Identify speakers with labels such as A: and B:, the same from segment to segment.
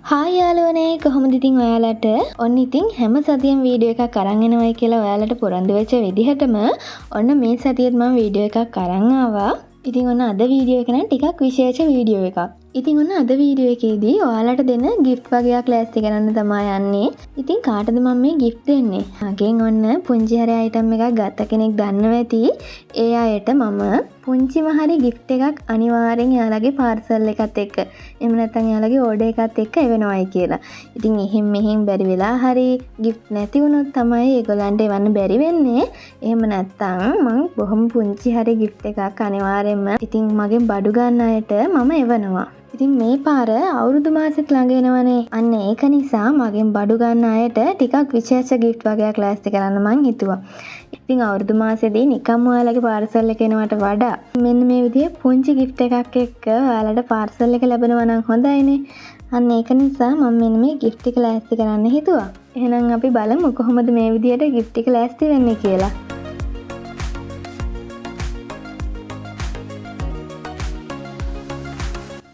A: Hi යාළුවනේ කොහොමද ඉතින් ඔයාලට ඔන්න ඉතින් හැම සතියෙම වීඩියෝ එකක් අරන් එනවයි කියලා ඔයාලට පොරොන්දු වෙච්ච විදිහටම ඔන්න මේ සතියේත් මම වීඩියෝ එකක් අරන් ආවා. ඉතින් ඔන්න අද වීඩියෝ එක නම් ටිකක් විශේෂ වීඩියෝ එකක්. ඉතින් ඔන්න අද වීඩියෝ එකේදී ඔයාලට දෙන gift වගේක් ලෑස්ති කරන්න තමයි යන්නේ. ඉතින් කාටද මම මේ gift දෙන්නේ? අගෙන් ඔන්න පුංචි හරි item එකක් ගත්ත කෙනෙක් දන්නවා ඇති. ඒ අයට මම පුංචිම හරි gift එකක් අනිවාර්යෙන් එයාලගේ parcel එකත් එක්ක එහෙම නැත්නම් එයාලගේ order එකත් එක්ක එවනවායි කියලා. ඉතින් එහෙන් මෙහෙන් බැරි වෙලා හරි gift නැති වුණොත් තමයි ඒගොල්ලන්ට එවන්න බැරි වෙන්නේ. එහෙම නැත්නම් මම බොහොම පුංචි හරි gift එකක් අනිවාර්යෙන්ම ඉතින් මගෙන් බඩු ගන්න අයට මම එවනවා. ඉතින් මේ පාර අවුරුදු මාසෙත් ළඟ එනවනේ. අන්න ඒක නිසා මගෙන් බඩු ගන්න අයට ටිකක් විශේෂ gift වගේක් ලෑස්ති කරන්න මං හිතුවා. ඉතින් අවුරුදු මාසෙදී නිකම්ම ඔයාලගේ පාර්සල් එක එනවට වඩා මෙන්න මේ විදිහේ පුංචි gift එකක් එක්ක ඔයාලට පාර්සල් එක ලැබෙනවා නම් හොඳයිනේ. අන්න ඒක නිසා මම මෙන්න මේ gift එක ලෑස්ති කරන්න හිතුවා. එහෙනම් අපි බලමු කොහොමද මේ විදිහට gift එක ලෑස්ති වෙන්නේ කියලා.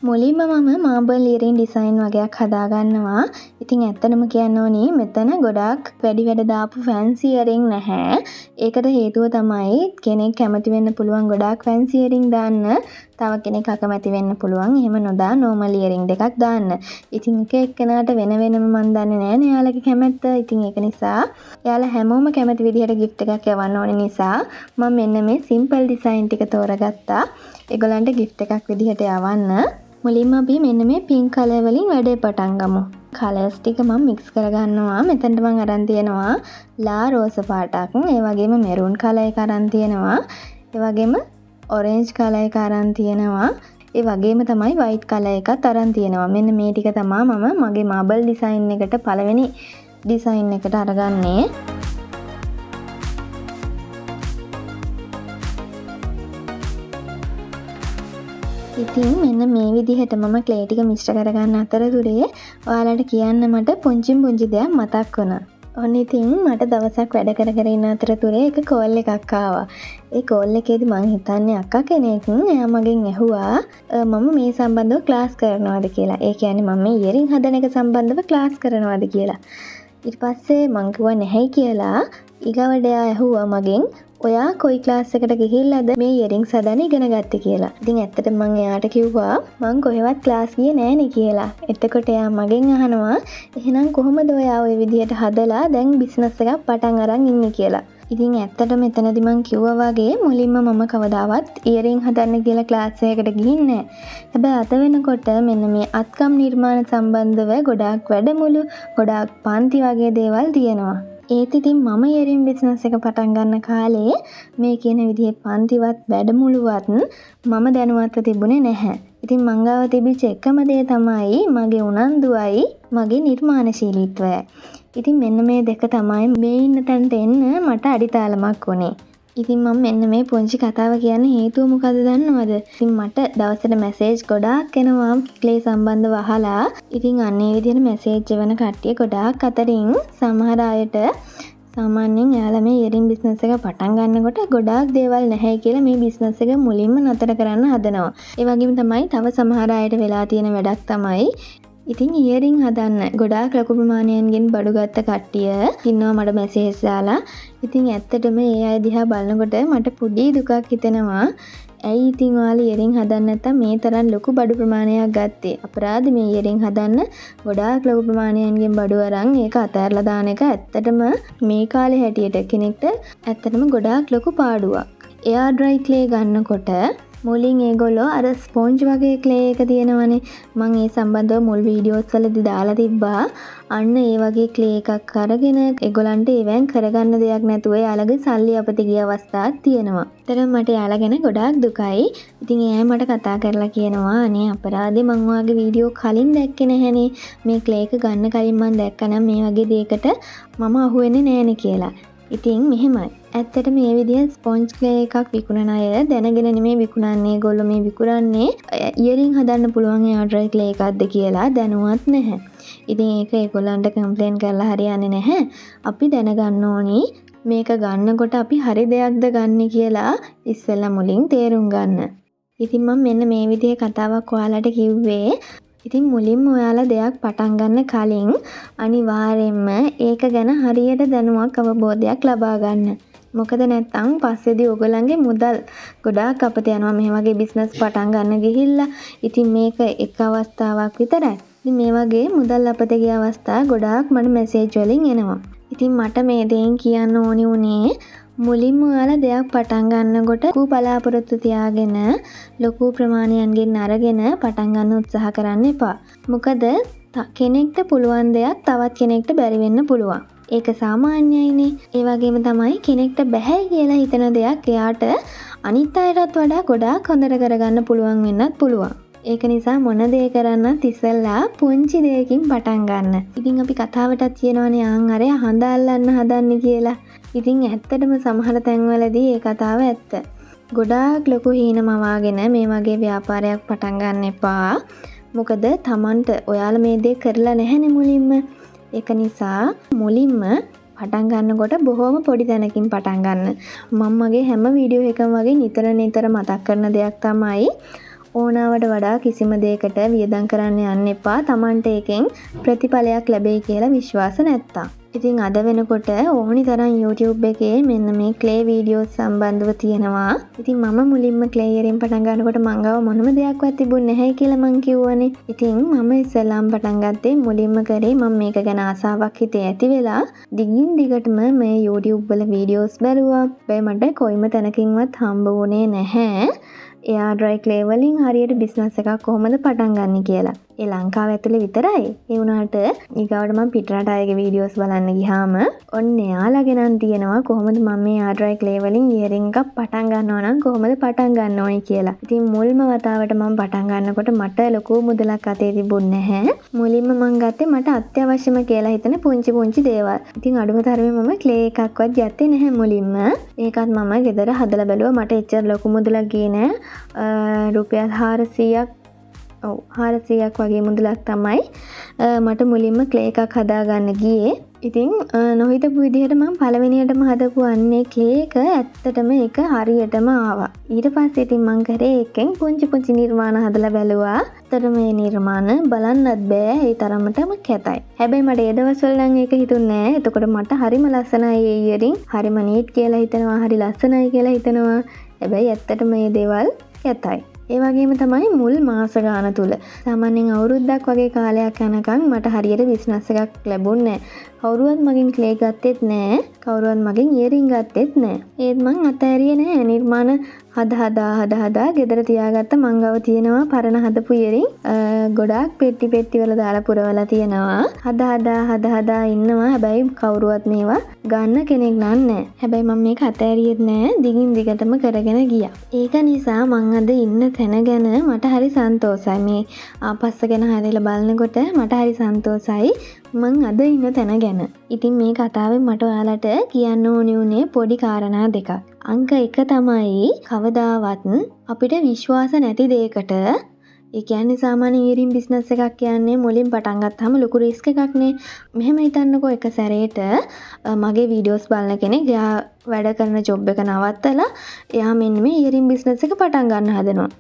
A: මුලින්ම මම මාබල් ඉයරින් ඩිසයින් වගේක් හදාගන්නවා. ඉතින් ඇත්තටම කියන්න ඕනි මෙතන ගොඩාක් වැඩි වැඩ දාපු ෆැන්සි ඉයරින් නැහැ. ඒකට හේතුව තමයි කෙනෙක් කැමති වෙන්න පුළුවන් ගොඩාක් ෆැන්සි ඉයරින් දාන්න. තව කෙනෙක් අකමැති වෙන්න පුළුවන් එහෙම නොදා නෝමල් ඉයරින් දෙකක් දාන්න. ඉතින් එක එක්කෙනාට වෙන වෙනම මන් දන්නේ නැහැ නේ යාළුවගේ කැමැත්ත. ඉතින් ඒක නිසා යාළුවා හැමෝම කැමති විදිහට gift එකක් යවන්න ඕනේ නිසා මම මෙන්න මේ සිම්පල් ඩිසයින් ටික තෝරගත්තා. ඒගොල්ලන්ට gift එකක් විදිහට යවන්න. මුලින්ම අපි මෙන්න මේ pink color වලින් වැඩේ පටන් ගමු. colors ටික මම mix කරගන්නවා. මෙතනට මම අරන් තියනවා ලා රෝස පාටක්. ඒ වගේම maroon color එක අරන් තියනවා. ඒ වගේම orange color එක අරන් තියනවා. ඒ වගේම තමයි white color එකත් අරන් තියනවා. මෙන්න මේ ටික තමයි මම මගේ marble design එකට පළවෙනි design එකට අරගන්නේ. ඉතින් මෙන්න මේ විදිහට මම ක්ලේ ටික මිශ්‍ර කරගන්න අතරතුරේ ඔයාලට කියන්න මට පුංචි දෙයක් මතක් වුණා. ඔන්න ඉතින් මට දවසක් වැඩ කර ඉන්න අතරතුරේ එක කෝල් එකක් ආවා. ඒ කෝල් එකේදී මං හිතන්නේ අක්කා කෙනෙක් එයා මගෙන් ඇහුවා මම මේ සම්බන්ධව ක්ලාස් කරනවද කියලා. ඒ කියන්නේ මම මේ ඉයරින් හදන එක සම්බන්ධව ක්ලාස් කරනවද කියලා. ඊට පස්සේ මං කිව්වා නැහැ කියලා. ඊගවට එයා ඇහුවා මගෙන් ඔයා කොයි ක්ලාස් එකට ගිහිල්ලාද මේ ඉයරින්ස් හදන්න ඉගෙන ගත්තේ කියලා. ඉතින් ඇත්තටම මම එයාට කිව්වා මං කොහෙවත් ක්ලාස් ගියේ නෑනේ කියලා. එතකොට එයා මගෙන් අහනවා එහෙනම් කොහොමද ඔයා ওই විදිහට හදලා දැන් බිස්නස් එකක් පටන් අරන් ඉන්නේ කියලා. ඉතින් ඇත්තටම මෙතනදී මං කිව්වා වගේ මුලින්ම මම කවදාවත් ඉයරින් හදන්න කියලා ක්ලාස් එකකට ගිහින් නෑ. හැබැයි අද වෙනකොට මෙන්න මේ අත්කම් නිර්මාණ සම්බන්ධව ගොඩාක් වැඩමුළු ගොඩාක් පන්ති වගේ දේවල් තියෙනවා. ඒත් ඉතින් මම ඉයරින් බිස්නස් එක පටන් ගන්න කාලේ මේ කියන විදිහේ පන්තිවත් වැඩමුළුවත් මම දැනුවත්ව තිබුණේ නැහැ. ඉතින් මං ගාව තිබිච්ච එකම දේ තමයි මගේ උනන්දුවයි මගේ නිර්මාණශීලීත්වයයි. ඉතින් මෙන්න මේ දෙක තමයි මේ ඉන්න තැනට එන්න මට අඩිතාලමක් වුණේ. ඉතින් මම මෙන්න මේ පුංචි කතාව කියන්න හේතුව මොකද දන්නවද? ඉතින් මට දවසට මැසේජ් ගොඩාක් එනවා ක්ලේ සම්බන්ධව අහලා. ඉතින් අන්න ඒ විදිහට මැසේජ් එවන කට්ටිය ගොඩාක් අතරින් සමහර අයට සාමාන්‍යයෙන් එයාලා මේ ඉයරින් බිස්නස් එක පටන් ගන්නකොට ගොඩාක් දේවල් නැහැ කියලා මේ බිස්නස් එක මුලින්ම නතර කරන්න හදනවා. ඒ වගේම තමයි තව සමහර අයට වෙලා තියෙන වැඩක් තමයි ඉතින් ඉයරින් හදන්න ගොඩාක් ලොකු ප්‍රමාණයන්ගෙන් බඩු ගත්ත කට්ටිය ඉන්නවා මට මැසේජ් දාලා. ඉතින් ඇත්තටම ඒ අය දිහා බලනකොට මට පුඩි දුකක් හිතෙනවා. ඇයි ඉතින් ඔයාලා ඉයරින් හදන්න නැත්තම් මේ තරම් ලොකු බඩු ප්‍රමාණයක් ගත්තේ? අපරාධ මේ ඉයරින් හදන්න ගොඩාක් ලොකු ප්‍රමාණයන්ගෙන් බඩු අරන් ඒක අතහැරලා දාන එක ඇත්තටම මේ කාලේ හැටියට කෙනෙක්ට ඇත්තටම ගොඩාක් ලොකු පාඩුවක්. එයා ඩ්‍රයි ක්ලේ ගන්නකොට මුලින් ඒගොල්ලෝ අර ස්පොන්ජ් වගේ ක්ලේ එක තියෙනවනේ. මම ඒ සම්බන්ධව මුල් වීඩියෝස් වලදී දාලා තිබ්බා. අන්න ඒ වගේ ක්ලේ එකක් අරගෙන ඒගොල්ලන්ට ඒවෙන් කරගන්න දෙයක් නැතුව යාළගේ සල්ලි අපතේ ගිය අවස්ථාවක් තියෙනවා. ඒතරම් මට යාළා ගැන ගොඩාක් දුකයි. ඉතින් එයා මට කතා කරලා කියනවා අනේ අපරාධේ මං ඔයාගේ වීඩියෝ කලින් දැක්කේ නැහනේ. මේ ක්ලේ එක ගන්න කලින් මං දැක්කනම් මේ වගේ දෙයකට මම අහුවෙන්නේ නෑනේ කියලා. ඉතින් මෙහෙමයි. ඇත්තට මේ විදිහ ස්පොන්ජ් ක්ලේ එකක් විකුණන අය දැනගෙන නෙමෙයි විකුණන්නේ. ඒගොල්ලෝ මේ විකුණන්නේ ඉයරින් හදන්න පුළුවන් එයා ඩ්‍රයි ක්ලේ එකක්ද කියලා දැනුවත් නැහැ. ඉතින් ඒක ඒගොල්ලන්ට කම්ප්ලේන් කරලා හරියන්නේ නැහැ. අපි දැනගන්න ඕනි මේක ගන්නකොට අපි හරි දෙයක්ද ගන්නෙ කියලා ඉස්සෙල්ලා මුලින් තේරුම් ගන්න. ඉතින් මම මෙන්න මේ විදිහේ කතාවක් ඔයාලට කිව්වේ ඉතින් මුලින්ම ඔයාලා දෙයක් පටන් ගන්න කලින් අනිවාර්යයෙන්ම ඒක ගැන හරියට දැනුමක් අවබෝධයක් ලබා ගන්න. මොකද නැත්තම් පස්සේදී ඔයගොල්ලන්ගේ මුදල් ගොඩාක් අපත යනවා මේ වගේ බිස්නස් පටන් ගන්න ගිහිල්ලා. ඉතින් මේක එක අවස්ථාවක් විතරයි. ඉතින් මේ වගේ මුදල් අපත ගිය අවස්ථා ගොඩාක් මට මැසේජ් වලින් එනවා. ඉතින් මට මේ දේෙන් කියන්න ඕනි උනේ මුලින්ම ඔයාලා දෙයක් පටන් ගන්නකොට ලොකු බලාපොරොත්තු තියාගෙන ලොකු ප්‍රමාණයන්ගෙන් අරගෙන පටන් ගන්න උත්සාහ කරන්න එපා. මොකද කෙනෙක්ට පුළුවන් දෙයක් තවත් කෙනෙක්ට බැරි වෙන්න පුළුවන්. ඒක සාමාන්‍යයිනේ. ඒ වගේම තමයි කෙනෙක්ට බැහැ කියලා හිතන දෙයක් එයාට අනිත් අයටත් වඩා ගොඩාක් හොඳට කරගන්න පුළුවන් වෙන්නත් පුළුවන්. ඒක නිසා මොන දේ කරන්නත් ඉස්සෙල්ලා පුංචි දෙයකින් පටන් ගන්න. ඉතින් අපි කතාවටත් කියනවනේ ආන් අරය හඳ අල්ලන්න හදන්නේ කියලා. ඉතින් ඇත්තටම සමහර තැන්වලදී ඒ කතාව ඇත්ත. ගොඩාක් ලොකු හීනමවාගෙන මේ වගේ ව්‍යාපාරයක් පටන් ගන්න එපා. මොකද Tamanට ඔයාලා මේ දේ කරලා නැහැනේ මුලින්ම. ඒක නිසා මුලින්ම පටන් ගන්නකොට බොහොම පොඩි තැනකින් පටන් ගන්න. මම මගේ හැම වීඩියෝ එකම වගේ නිතර මතක් කරන දෙයක් තමයි ඕනාවට වඩා කිසිම දෙයකට වියදම් කරන්න යන්න එපා. Tamanට එකෙන් ප්‍රතිඵලයක් ලැබෙයි කියලා විශ්වාස නැත්තම්. ඉතින් අද වෙනකොට ඕනි තරම් YouTube එකේ මෙන්න මේ ක්ලේ වීඩියෝස් සම්බන්ධව තියෙනවා. ඉතින් මම මුලින්ම ක්ලේ එකෙන් පටන් ගන්නකොට මං ගාව මොනම දෙයක්වත් තිබුණේ නැහැ කියලා මං කිව්වනේ. ඉතින් මම ඉස්සෙල්ලාම පටන් ගත්තේ මුලින්ම කරේ මම මේක ගැන ආසාවක් හිතේ ඇති වෙලා දිගින් දිගටම මේ YouTube වල වීඩියෝස් බැලුවා. හැබැයි මට කොයිම තැනකින්වත් හම්බ වුණේ නැහැ එයා ඩ්‍රයි ක්ලේ වලින් හරියට බිස්නස් එකක් කොහොමද පටන් ගන්න කියලා. ඒ ලංකාව ඇතුලේ විතරයි. ඒ වුණාට ඊගාවට මම පිටරට අයගේ වීඩියෝස් බලන්න ගියාම ඔන්න එයාලගේ නම් තියෙනවා කොහොමද මම මේ ඩ්‍රයි ක්ලේ වලින් ඉයරින් එකක් පටන් ගන්නවා නම් කොහොමද පටන් ගන්න ඕනේ කියලා. ඉතින් මුල්ම වතාවට මම පටන් ගන්නකොට මට ලොකු මුදලක් අතේ තිබුණේ නැහැ. මුලින්ම මම ගත්තේ මට අත්‍යවශ්‍යම කියලා හිතන පුංචි දේවල්. ඉතින් අඩුම තරමේ මම ක්ලේ එකක්වත් ගත්තේ නැහැ මුලින්ම. ඒකත් මම ගෙදර හදලා බැලුවා. මට එච්චර ලොකු මුදලක් ගියේ නැහැ. රුපියල් 400ක් 400ක් වගේ මුදලක් තමයි මට මුලින්ම ක්ලේ එකක් හදාගන්න ගියේ. ඉතින් නොහිතපු විදිහට මම පළවෙනියටම හදපු අන්නේ කේක ඇත්තටම ඒක හරියටම ආවා. ඊට පස්සේ ඉතින් මම කරේ එකෙන් පුංචි නිර්මාණ හදලා බැලුවා. ඇත්තටම මේ නිර්මාණ බලන්නත් බෑ ඒ තරමටම කැතයි. හැබැයි මට ඒ දවස්වල නම් ඒක හිතුන්නේ නෑ. එතකොට මට හරිම ලස්සනයි ඒ ඉයරින්. හරිම නීට් කියලා හිතනවා. හරි ලස්සනයි කියලා හිතනවා. හැබැයි ඇත්තටම මේ දේවල් කැතයි. ඒ වගේම තමයි මුල් මාස ගාන තුල සාමාන්‍යයෙන් අවුරුද්දක් වගේ කාලයක් යනකම් මට හරියට බිස්නස් එකක් ලැබුණේ නැහැ. කවුරුවත් මගෙන් ක්ලේ ගත්තෙත් නැහැ. කවුරුවත් මගෙන් ඉයරින් ගත්තෙත් නැහැ. ඒත් මං අතෑරියේ නැහැ. නිර්මාණ හදා ගෙදර තියාගත්ත මං ගාව තියෙනවා පරණ හදපු ඉයරින් ගොඩාක් පෙට්ටි වල දාලා පුරවලා තියෙනවා. හදා ඉන්නවා. හැබැයි කවුරුවත් මේවා ගන්න කෙනෙක් නැහැ. හැබැයි මම මේක අතෑරියෙත් නැහැ. දිගින් දිගටම කරගෙන ගියා. ඒක නිසා මං අද ඉන්න තැන ගැන මට හරි සන්තෝසයි. මේ ආපස්ස ගැන හරියලා බලනකොට මට හරි සන්තෝසයි. මං අද ඉන්න තැන ගැන. ඉතින් මේ කතාවෙන් මට ඔයාලට කියන්න ඕනි උනේ පොඩි කාරණා දෙකක්. අංක 1 තමයි කවදාවත් අපිට විශ්වාස නැති දෙයකට ඒ කියන්නේ සාමාන්‍ය ඉයරින් බිස්නස් එකක් කියන්නේ මුලින් පටන් ගත්තාම ලොකු රිස්ක් එකක් නේ. මෙහෙම හිතන්නකෝ එක සැරේට මගේ වීඩියෝස් බලන කෙනෙක් එයා වැඩ කරන ජොබ් එක නවත්තලා එයා මෙන්න මේ ඉයරින් බිස්නස් එක පටන් ගන්න හදනවා.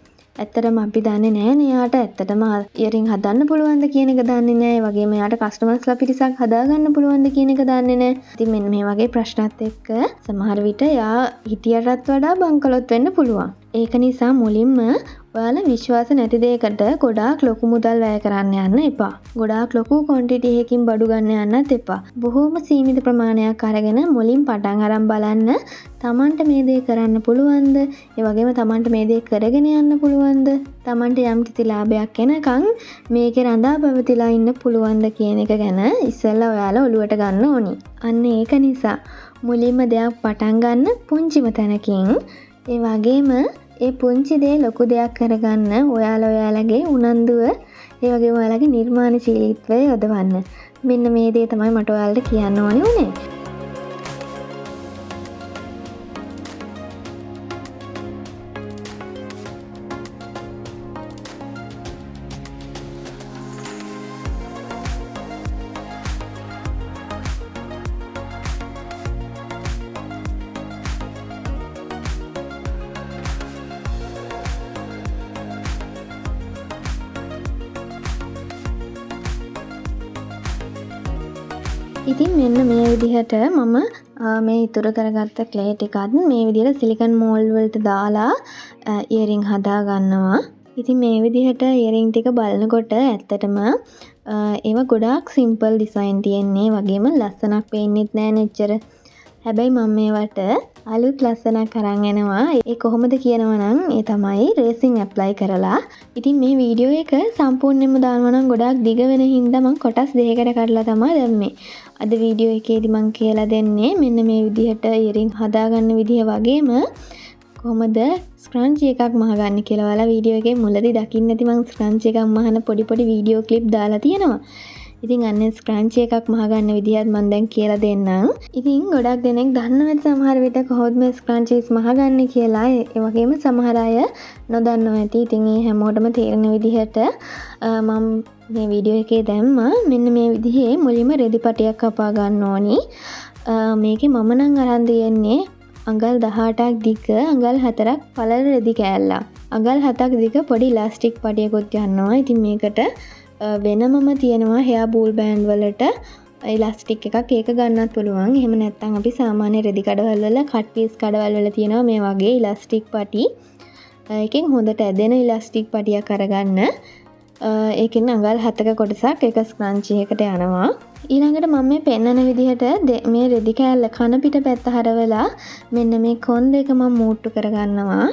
A: ඇත්තටම අපි දන්නේ නැහැ නේ යාට ඇත්තටම ඉයරින් හදන්න පුළුවන්ද කියන එක දන්නේ නැහැ. ඒ වගේම යාට කස්ටමර්ස්ලා පිරිසක් හදාගන්න පුළුවන්ද කියන එක දන්නේ නැහැ. ඉතින් මෙන්න මේ වගේ ප්‍රශ්නත් එක්ක සමහර විට යා හිටියටත් වඩා බංකලොත් වෙන්න පුළුවන්. ඒක නිසා මුලින්ම ඔයාලා විශ්වාස නැති දෙයකට ගොඩාක් ලොකු මුදල් වැය කරන්න යන්න එපා. ගොඩාක් ලොකු ක්වොන්ටිටි එකකින් බඩු ගන්න යන්නත් එපා. බොහොම සීමිත ප්‍රමාණයක් අරගෙන මුලින් පටන් අරන් බලන්න තමන්ට මේ දේ කරන්න පුළුවන්ද? ඒ වගේම තමන්ට මේ දේ කරගෙන යන්න පුළුවන්ද? තමන්ට යම් කිසි ලාභයක් එනකන් මේකේ රඳා පැවතිලා ඉන්න පුළුවන්ද කියන එක ගැන ඉස්සෙල්ලා ඔයාලා ඔලුවට ගන්න ඕනි. අන්න ඒක නිසා මුලින්ම දෙයක් පටන් ගන්න පුංචිම තැනකින් ඒ වගේම ඒ පුංචි දේ ලොකු දෙයක් කරගන්න ඔයාලගේ උනන්දුව ඒ වගේම ඔයාලගේ නිර්මාණශීලීත්වය යොදවන්න. මෙන්න මේ දේ තමයි මට ඔයාලට කියන්න ඕනේ උනේ. ඉතින් මෙන්න මේ විදිහට මම මේ ඉතුරු කරගත්ත ක්ලේ ටිකත් මේ විදිහට සිලිකන් මෝල්ඩ් වලට දාලා ඉයරින් හදා ගන්නවා. ඉතින් මේ විදිහට ඉයරින් ටික බලනකොට ඇත්තටම ඒවා ගොඩාක් සිම්පල් ඩිසයින් තියෙන්නේ වගේම ලස්සනක් පේන්නෙත් නෑ නෙච්චර. හැබැයි මම මේවට අලුත් ලස්සනක් අරන් එනවා. ඒ කොහොමද කියනවා නම් ඒ තමයි රේසින් ඇප්ලයි කරලා. ඉතින් මේ වීඩියෝ එක සම්පූර්ණයෙන්ම දානවා නම් ගොඩාක් දිග වෙන හින්දා මම කොටස් දෙකකට කඩලා තමයි දැම්මේ. අද වීඩියෝ එකේදී මම කියලා දෙන්නේ මෙන්න මේ විදිහට ඉයරින් හදාගන්න විදිහ වගේම කොහොමද ස්ක්‍රන්චි එකක් මහගන්න කියලා. ඔයාලා වීඩියෝ එකේ මුලදී දකින්න ඇති මම ස්ක්‍රන්චි එකක් මහන පොඩි වීඩියෝ ක්ලිප් දාලා තියෙනවා. ඉතින් අන්න ස්ක්‍රන්චි එකක් මහගන්න විදිහත් මම දැන් කියලා දෙන්නම්. ඉතින් ගොඩක් දෙනෙක් දන්නව ඇති සමහර විට කොහොමද මේ ස්ක්‍රන්චිස් මහගන්නේ කියලා. ඒ වගේම සමහර අය නොදන්නව ඇති. ඉතින් ඒ හැමෝටම තේරෙන විදිහට මම මේ වීඩියෝ එකේ දැම්මා මෙන්න මේ විදිහේ මුලින්ම රෙදි පටියක් කපා ගන්න ඕනි. මේකේ මම නම් අරන් දෙන්නේ අඟල් 18ක් දිග අඟල් 4ක් පළල රෙදි කෑල්ලක්. අඟල් 7ක් දිග පොඩි ඉලාස්ටික් පටියකුත් යනවා. ඉතින් මේකට වෙනමම තියෙනවා හෙයා බූල් බෑන්ඩ් වලට ඉලාස්ටික් එකක් ඒක ගන්නත් පුළුවන්. එහෙම නැත්නම් අපි සාමාන්‍ය රෙදි කඩවල් වල කට් පීස් කඩවල් වල තියෙනවා මේ වගේ ඉලාස්ටික් පටි. ඒකෙන් හොඳට ඇදෙන ඉලාස්ටික් පටියක් අරගන්න. ඒකෙන් අඟල් 7ක කොටසක් එක ස්ක්‍රන්චි එකට යනවා. ඊළඟට මම මේ පෙන්නන විදිහට මේ රෙදි කෑල්ල කන පිට පැත්ත හරවලා මෙන්න මේ කොන් දෙක මම මූට්ටු කරගන්නවා.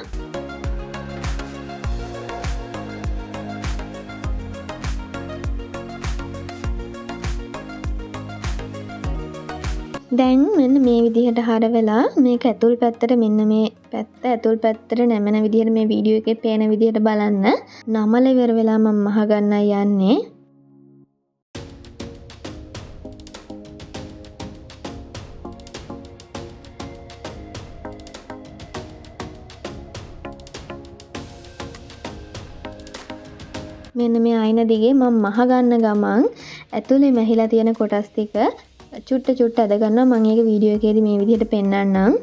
A: දැන් මෙන්න මේ විදිහට හරවලා මේක ඇතුල් පැත්තට මෙන්න මේ පැත්ත ඇතුල් පැත්තට නැමෙන විදිහට මේ වීඩියෝ එකේ පේන විදිහට බලන්න. නමල ඉවර වෙලා මම මහගන්නයි යන්නේ. මෙන්න මේ අයින දිගේ මම මහගන්න ගමන් ඇතුලේ මැහිලා තියෙන කොටස් ටික චුට්ට අද ගන්නවා. මම ඒක වීඩියෝ එකේදී මේ විදිහට පෙන්නන්නම්.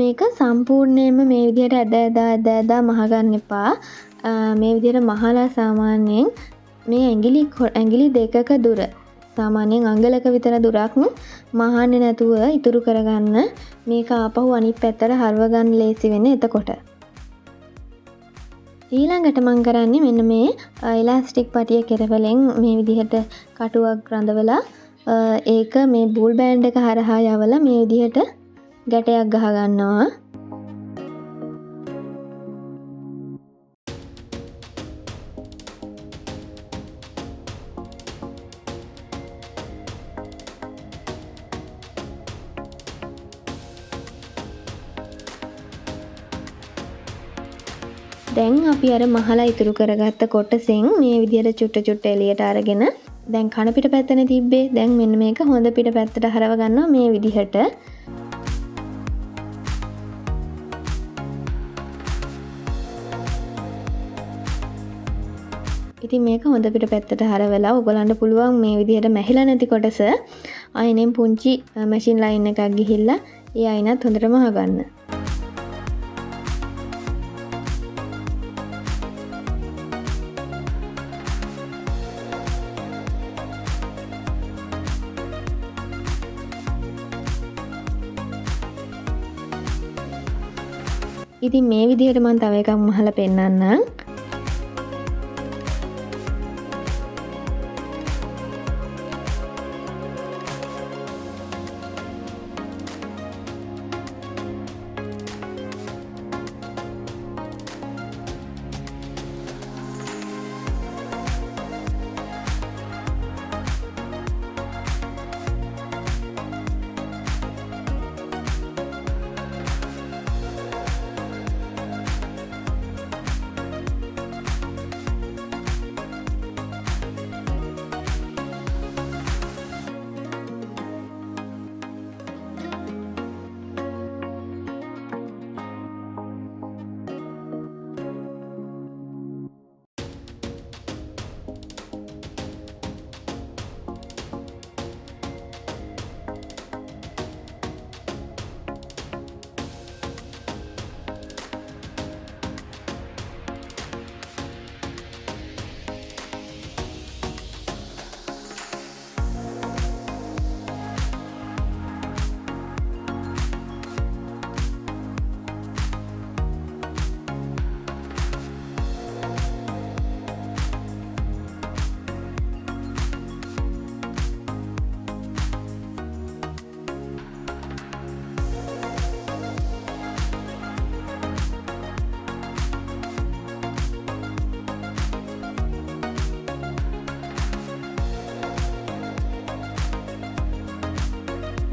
A: මේක සම්පූර්ණයෙන්ම මේ විදිහට ඇද මහගන්න එපා. මේ විදිහට මහලා සාමාන්‍යයෙන් මේ ඇඟිලි දෙකක දුර සාමාන්‍යයෙන් අඟලක විතර දුරක් මහන්නේ නැතුව ඉතුරු කරගන්න. මේක ආපහු අනිත් පැත්තට හරව ගන්න ලේසි වෙන්නේ එතකොට. ඊළඟට මම කරන්නේ මෙන්න මේ ඉලාස්ටික් පටිය කෙරවලෙන් මේ විදිහට කටුවක් රඳවලා ඒක මේ බූල් බෑන්ඩ් එක හරහා යවලා මේ විදිහට ගැටයක් ගහ ගන්නවා. දැන් අපි අර මහලා ඉතුරු කරගත්ත කොටසෙන් මේ විදිහට චුට්ට එළියට අරගෙන දැන් කන පිට පැත්තනේ තිබ්බේ. දැන් මෙන්න මේක හොඳ පිට පැත්තට හරව ගන්නවා මේ විදිහට. ඉතින් මේක හොඳ පිට පැත්තට හරවලා ඔයගලන්ට පුළුවන් මේ විදිහට මැහිලා නැති කොටස අයිනෙන් පුංචි මැෂින් ලයින් එකක් ගිහිල්ලා ඒ අයිනත් හොඳටම අහගන්න. ඉතින් මේ විදිහට මම තව එකක් මහලා පෙන්නන්නම්.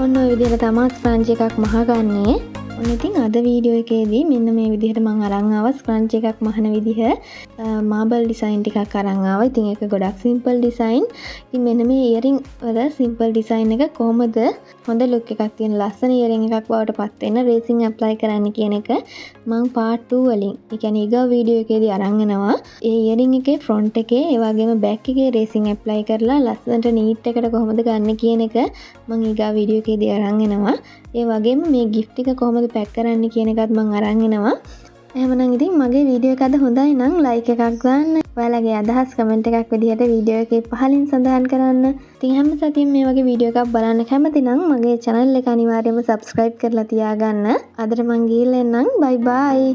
A: ඔන්න ඔය විදිහට තමයි ස්පන්ජ් එකක් මහගන්නේ. ඔන්න ඉතින් අද වීඩියෝ එකේදී මෙන්න මේ විදිහට මම අරන් ආවා ස්පන්ජ් එකක් මහන විදිහ මාබල් ඩිසයින් ටිකක් අරන් ආවා. ඉතින් ඒක ගොඩක් සිම්පල් ඩිසයින්. ඉතින් මෙන්න මේ ඉයරින් වල සිම්පල් ඩිසයින් එක කොහොමද හොඳ ලුක් එකක් තියෙන ලස්සන ඉයරින් එකක් බවට පත් වෙන රේසින් ඇප්ලයි කරන්න කියන එක මම part 2 වලින් ඒ කියන්නේ ඊගා වීඩියෝ එකේදී අරන් එනවා. ඒ ඉයරින් එකේ ෆ්‍රොන්ට් එකේ ඒ වගේම බෑක් එකේ රේසින් ඇප්ලයි කරලා ලස්සනට නීට් එකට කොහොමද ගන්න කියන එක මම ඊගා වීඩියෝ එකේදී අරන් එනවා. ඒ වගේම මේ gift එක කොහොමද පැක් කරන්න කියන එකත් මම අරන් එනවා. එහෙමනම් ඉතින් මගේ වීඩියෝ එක අද හොඳයි නම් like එකක් දාන්න. ඔයාලගේ අදහස් කමෙන්ට් එකක් විදිහට වීඩියෝ එකේ පහලින් සඳහන් කරන්න. ඉතින් හැම සතියෙම මේ වගේ වීඩියෝ එකක් බලන්න කැමති නම් මගේ channel එක අනිවාර්යයෙන්ම subscribe කරලා තියාගන්න. අදට මං ගිහින් එන්නම්. bye bye.